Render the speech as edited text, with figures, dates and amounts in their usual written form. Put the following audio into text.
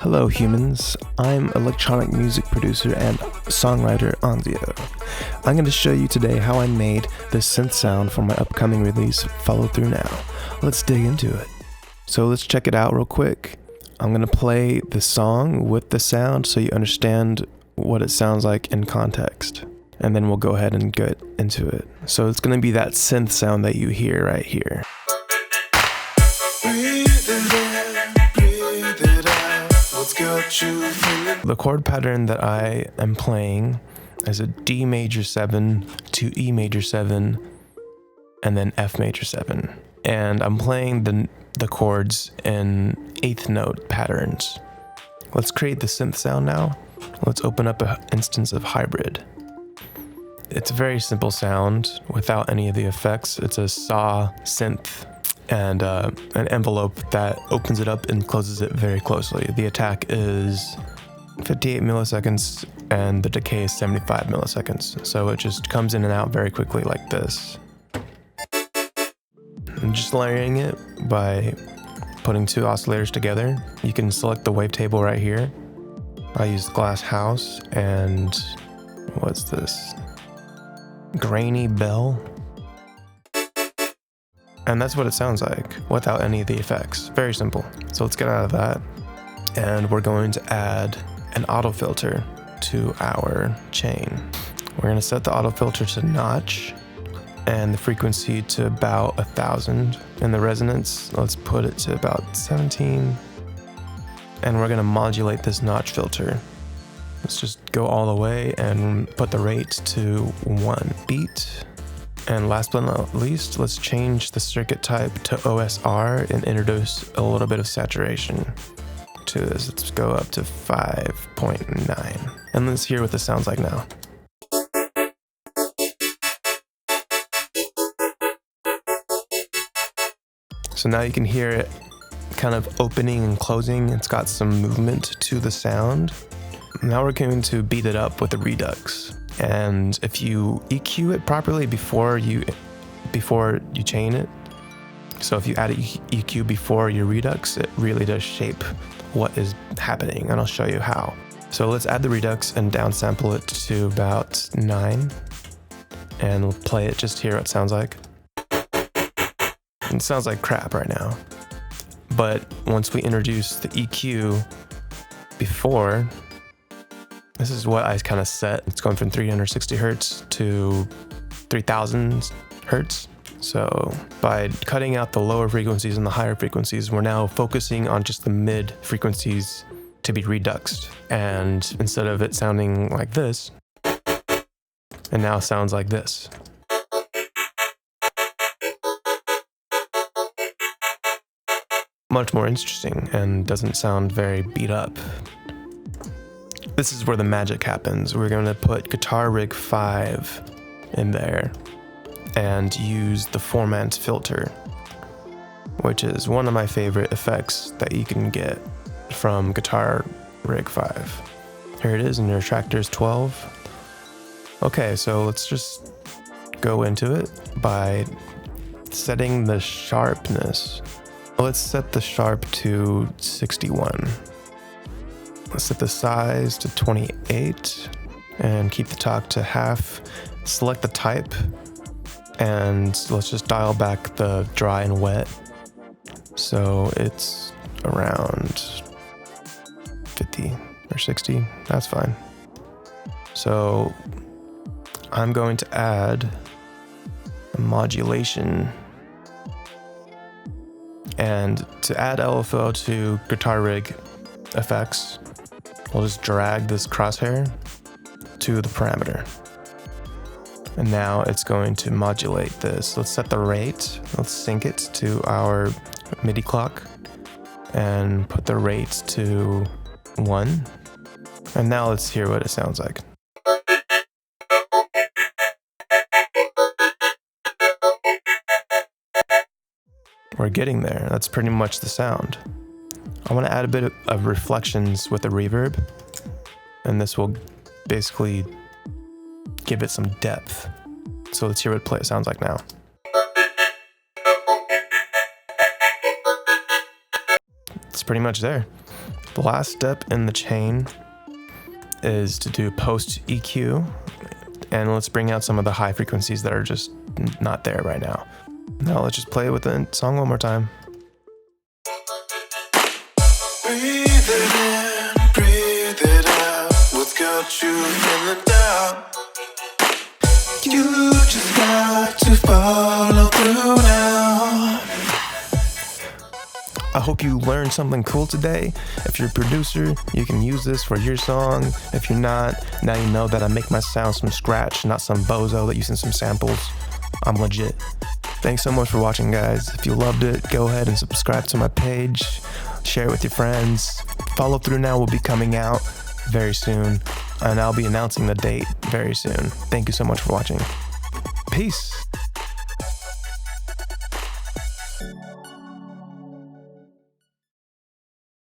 Hello humans, I'm electronic music producer and songwriter Anzio. I'm going to show you today how I made this synth sound for my upcoming release, Follow Through Now. Let's dig into it. So let's check it out real quick. I'm going to play the song with the sound so you understand what it sounds like in context. And then we'll go ahead and get into it. So it's going to be that synth sound that you hear right here. The chord pattern that I am playing is a D major 7 to E major 7 and then F major 7. And I'm playing the chords in eighth note patterns. Let's create the synth sound now. Let's open up an instance of hybrid. It's a very simple sound without any of the effects. It's a saw synth and an envelope that opens it up and closes it very closely. The attack is 58 milliseconds and the decay is 75 milliseconds. So it just comes in and out very quickly like this. I'm just layering it by putting two oscillators together. You can select the wavetable right here. I used Glass House and what's this? Grainy Bell. And that's what it sounds like without any of the effects. Very simple. So let's get out of that. And we're going to add an auto filter to our chain. We're going to set the auto filter to notch and the frequency to about 1000. And the resonance, let's put it to about 17. And we're going to modulate this notch filter. Let's just go all the way and put the rate to 1 beat. And last but not least, let's change the circuit type to OSR and introduce a little bit of saturation to this. Let's go up to 5.9. And let's hear what this sounds like now. So now you can hear it kind of opening and closing. It's got some movement to the sound. Now we're going to beat it up with a redux. And if you EQ it properly before you chain it, so if you add an EQ before your redux, it really does shape what is happening, and I'll show you how. So let's add the redux and downsample it to about 9, and we'll play it, just hear what it sounds like. It sounds like crap right now, but once we introduce the EQ before, this is what I kind of set. It's going from 360 hertz to 3000 hertz. So by cutting out the lower frequencies and the higher frequencies, we're now focusing on just the mid frequencies to be reduxed. And instead of it sounding like this, it now sounds like this. Much more interesting and doesn't sound very beat up. This is where the magic happens. We're going to put Guitar Rig 5 in there and use the Formant filter, which is one of my favorite effects that you can get from Guitar Rig 5. Here it is in your Tractors 12. Okay, so let's just go into it by setting the sharpness. Let's set the sharp to 61. Let's set the size to 28 and keep the talk to half. Select the type and let's just dial back the dry and wet. So it's around 50 or 60, that's fine. So I'm going to add a modulation. And to add LFO to Guitar Rig effects, we'll just drag this crosshair to the parameter. And now it's going to modulate this. Let's set the rate. Let's sync it to our MIDI clock and put the rate to 1. And now let's hear what it sounds like. We're getting there. That's pretty much the sound. I want to add a bit of reflections with the reverb, and this will basically give it some depth. So let's hear what it sounds like now. It's pretty much there. The last step in the chain is to do post EQ, and let's bring out some of the high frequencies that are just not there right now. Now let's just play with the song one more time. Breathe it in, breathe it out. What's got you in the doubt? You just got to follow through now. I hope you learned something cool today. If you're a producer, you can use this for your song. If you're not, now you know that I make my sounds from scratch, not some bozo that using some samples. I'm legit. Thanks so much for watching, guys. If you loved it, go ahead and subscribe to my page. Share it with your friends. Follow Through Now will be coming out very soon, and I'll be announcing the date very soon. Thank you so much for watching. Peace.